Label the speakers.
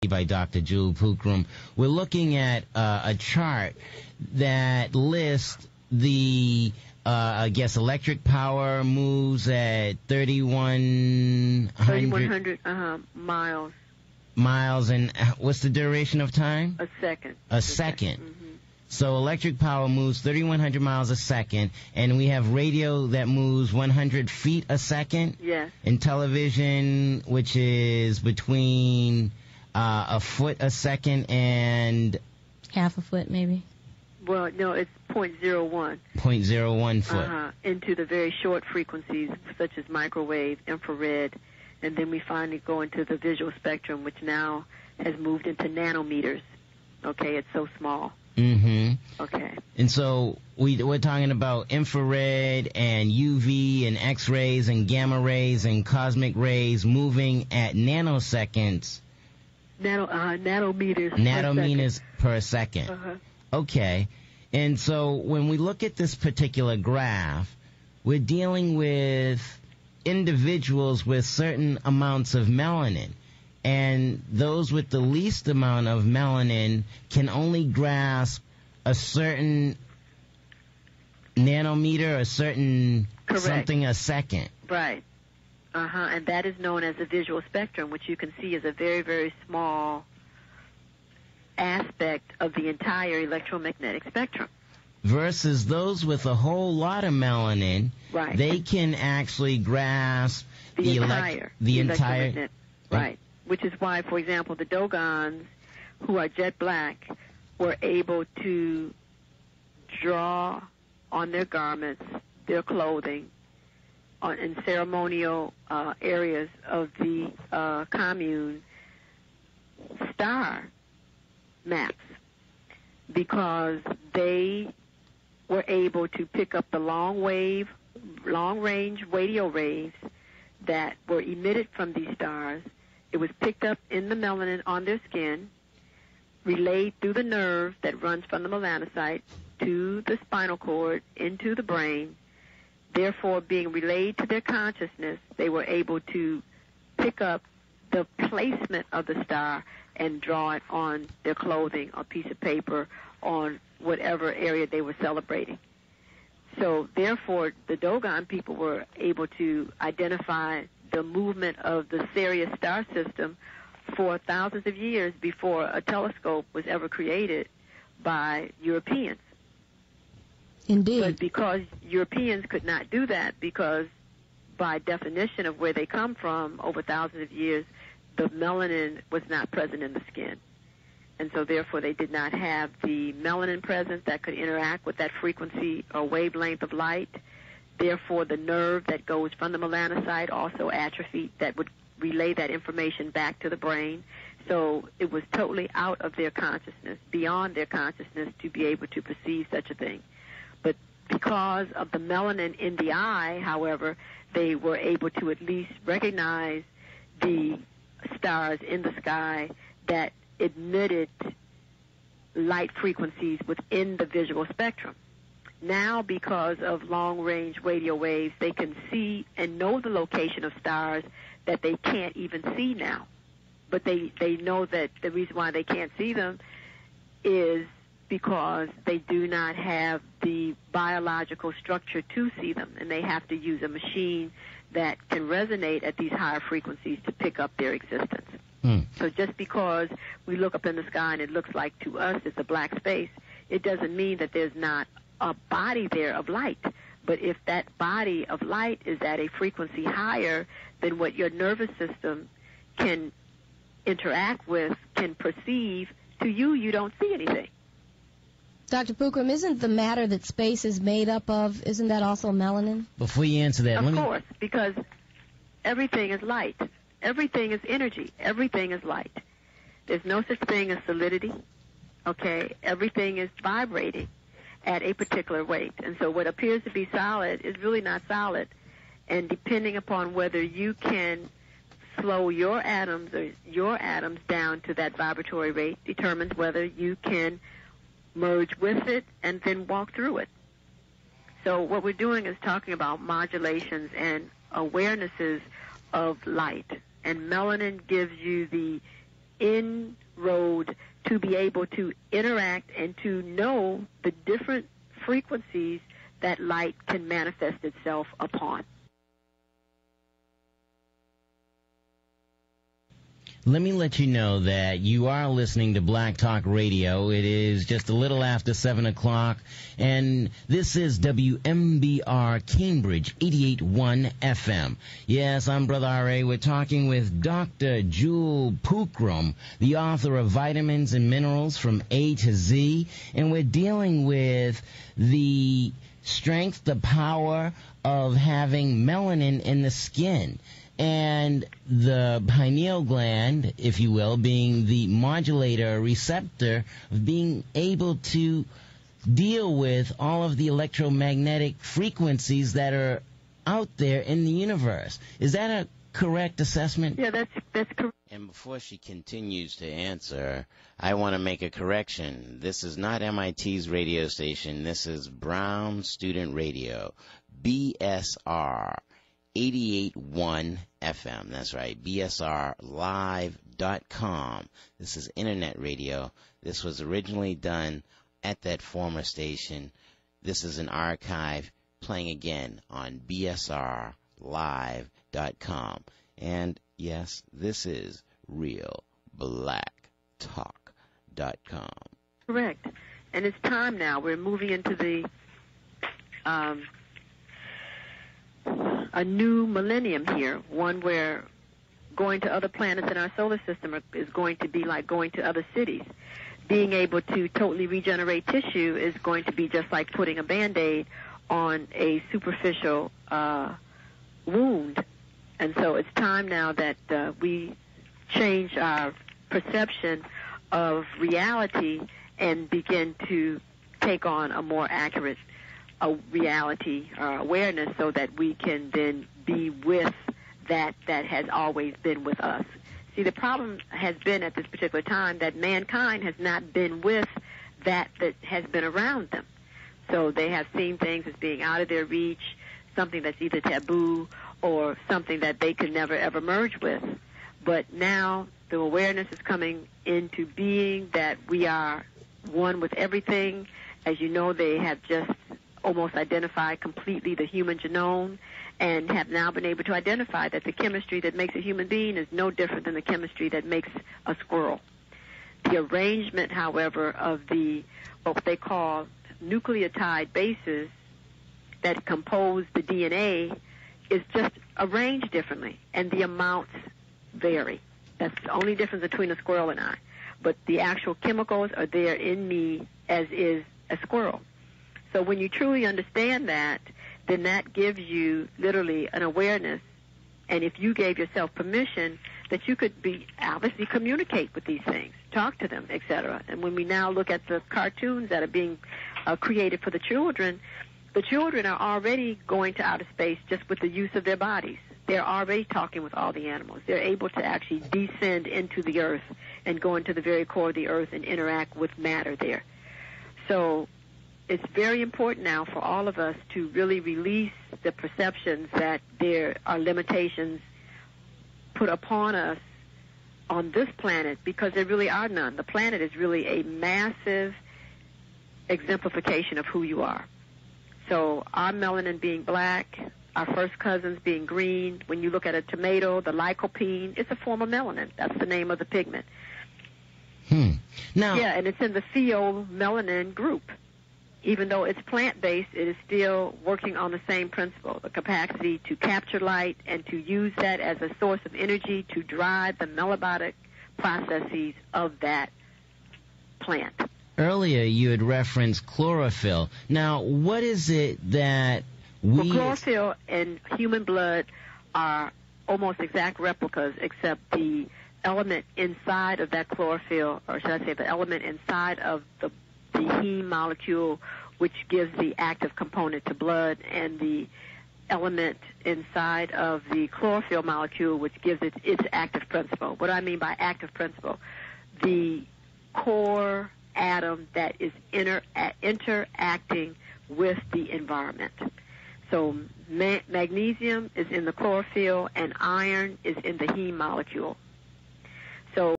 Speaker 1: by Dr. Jewel+Pookrum. We're looking at a chart that lists the electric power moves at 3,100
Speaker 2: miles.
Speaker 1: Miles, and what's the duration of time?
Speaker 2: A second.
Speaker 1: A second.
Speaker 2: Mm-hmm.
Speaker 1: So electric power moves 3,100 miles a second, and we have radio that moves 100 feet a second.
Speaker 2: Yes.
Speaker 1: And television, which is between a foot a second and...
Speaker 3: half a foot, maybe.
Speaker 2: Well, no, it's 0.01.
Speaker 1: 0.01 foot.
Speaker 2: Into the very short frequencies, such as microwave, infrared, and then we finally go into the visual spectrum, which now has moved into nanometers. Okay, it's so small.
Speaker 1: Mm-hmm.
Speaker 2: Okay.
Speaker 1: And so we're talking about infrared and UV and X-rays and gamma rays and cosmic rays moving at nanoseconds.
Speaker 2: Nanometers
Speaker 1: per second. Okay. And so when we look at this particular graph, we're dealing with individuals with certain amounts of melanin. And those with the least amount of melanin can only grasp a certain nanometer, a certain something a second.
Speaker 2: Right. And that is known as the visual spectrum, which you can see is a very, very small aspect of the entire electromagnetic spectrum.
Speaker 1: Versus those with a whole lot of melanin,
Speaker 2: right.
Speaker 1: They can actually grasp the entire.
Speaker 2: Right. Which is why, for example, the Dogons, who are jet black, were able to draw on their garments, their clothing, in ceremonial areas of the commune, star maps, because they were able to pick up the long-range radio waves that were emitted from these stars. It was picked up in the melanin on their skin, relayed through the nerve that runs from the melanocyte to the spinal cord into the brain. Therefore, being relayed to their consciousness, they were able to pick up the placement of the star and draw it on their clothing or piece of paper on whatever area they were celebrating. So, therefore, the Dogon people were able to identify the movement of the Sirius star system for thousands of years before a telescope was ever created by Europeans.
Speaker 3: Indeed.
Speaker 2: But because Europeans could not do that, because by definition of where they come from over thousands of years, the melanin was not present in the skin. And so therefore they did not have the melanin presence that could interact with that frequency or wavelength of light. Therefore the nerve that goes from the melanocyte also atrophied that would relay that information back to the brain. So it was totally out of their consciousness, beyond their consciousness, to be able to perceive such a thing. But because of the melanin in the eye, however, they were able to at least recognize the stars in the sky that emitted light frequencies within the visual spectrum. Now, because of long-range radio waves, they can see and know the location of stars that they can't even see now. But they know that the reason why they can't see them is because they do not have the biological structure to see them, and they have to use a machine that can resonate at these higher frequencies to pick up their existence. So just because we look up in the sky and it looks like to us it's a black space, it doesn't mean that there's not a body there of light. But if that body of light is at a frequency higher than what your nervous system can interact with, can perceive, to you, you don't see anything.
Speaker 3: Dr. Pookrum, isn't the matter that space is made up of, isn't that also melanin?
Speaker 1: Before you answer that,
Speaker 2: of course, because everything is light. Everything is energy. Everything is light. There's no such thing as solidity, okay? Everything is vibrating at a particular rate. And so what appears to be solid is really not solid. And depending upon whether you can slow your atoms or your atoms down to that vibratory rate determines whether you can merge with it and then walk through it. So what we're doing is talking about modulations and awarenesses of light. And melanin gives you the inroad to be able to interact and to know the different frequencies that light can manifest itself upon.
Speaker 1: Let me let you know that you are listening to Black Talk Radio. It is just a little after 7 o'clock, and this is WMBR Cambridge 88.1 FM. Yes, I'm Brother R.A. We're talking with Dr. Jewel+Pookrum, the author of Vitamins and Minerals from A to Z, and we're dealing with the strength, the power of having melanin in the skin. And the pineal gland, if you will, being the modulator receptor of being able to deal with all of the electromagnetic frequencies that are out there in the universe. Is that a correct assessment?
Speaker 2: Yeah, that's correct.
Speaker 1: And before she continues to answer, I want to make a correction. This is not MIT's radio station. This is Brown Student Radio, BSR. 88.1 FM. That's right, bsrlive.com. This is internet radio. This was originally done at that former station. This is an archive playing again on bsrlive.com. And yes, this is realblacktalk.com.
Speaker 2: Correct. And it's time now. We're moving into the a new millennium here, one where going to other planets in our solar system is going to be like going to other cities. Being able to totally regenerate tissue is going to be just like putting a Band-Aid on a superficial wound. And so it's time now that we change our perception of reality and begin to take on a more accurate reality awareness, so that we can then be with that has always been with us. See, the problem has been at this particular time that mankind has not been with that has been around them. So they have seen things as being out of their reach, something that's either taboo or something that they could never ever merge with. But now the awareness is coming into being that we are one with everything. As you know, they have just almost identified completely the human genome and have now been able to identify that the chemistry that makes a human being is no different than the chemistry that makes a squirrel. The arrangement, however, of what they call nucleotide bases that compose the DNA is just arranged differently, and the amounts vary. That's the only difference between a squirrel and I. But the actual chemicals are there in me, as is a squirrel. So when you truly understand that, then that gives you literally an awareness. And if you gave yourself permission, that you could obviously communicate with these things, talk to them, etc. And when we now look at the cartoons that are being created for the children are already going to outer space just with the use of their bodies. They're already talking with all the animals. They're able to actually descend into the earth and go into the very core of the earth and interact with matter there. So it's very important now for all of us to really release the perceptions that there are limitations put upon us on this planet, because there really are none. The planet is really a massive exemplification of who you are. So our melanin being black, our first cousins being green. When you look at a tomato, the lycopene, it's a form of melanin. That's the name of the pigment.
Speaker 1: Now,
Speaker 2: yeah, and it's in the pheomelanin group. Even though it's plant-based, it is still working on the same principle, the capacity to capture light and to use that as a source of energy to drive the metabolic processes of that plant.
Speaker 1: Earlier you had referenced chlorophyll. Now, what is it that we...
Speaker 2: Well, chlorophyll and human blood are almost exact replicas, except the element inside of that chlorophyll, or should I say the element inside of the heme molecule, which gives the active component to blood, and the element inside of the chlorophyll molecule, which gives it its active principle. What do I mean by active principle? The core atom that is interacting with the environment. So magnesium is in the chlorophyll, and iron is in the heme molecule.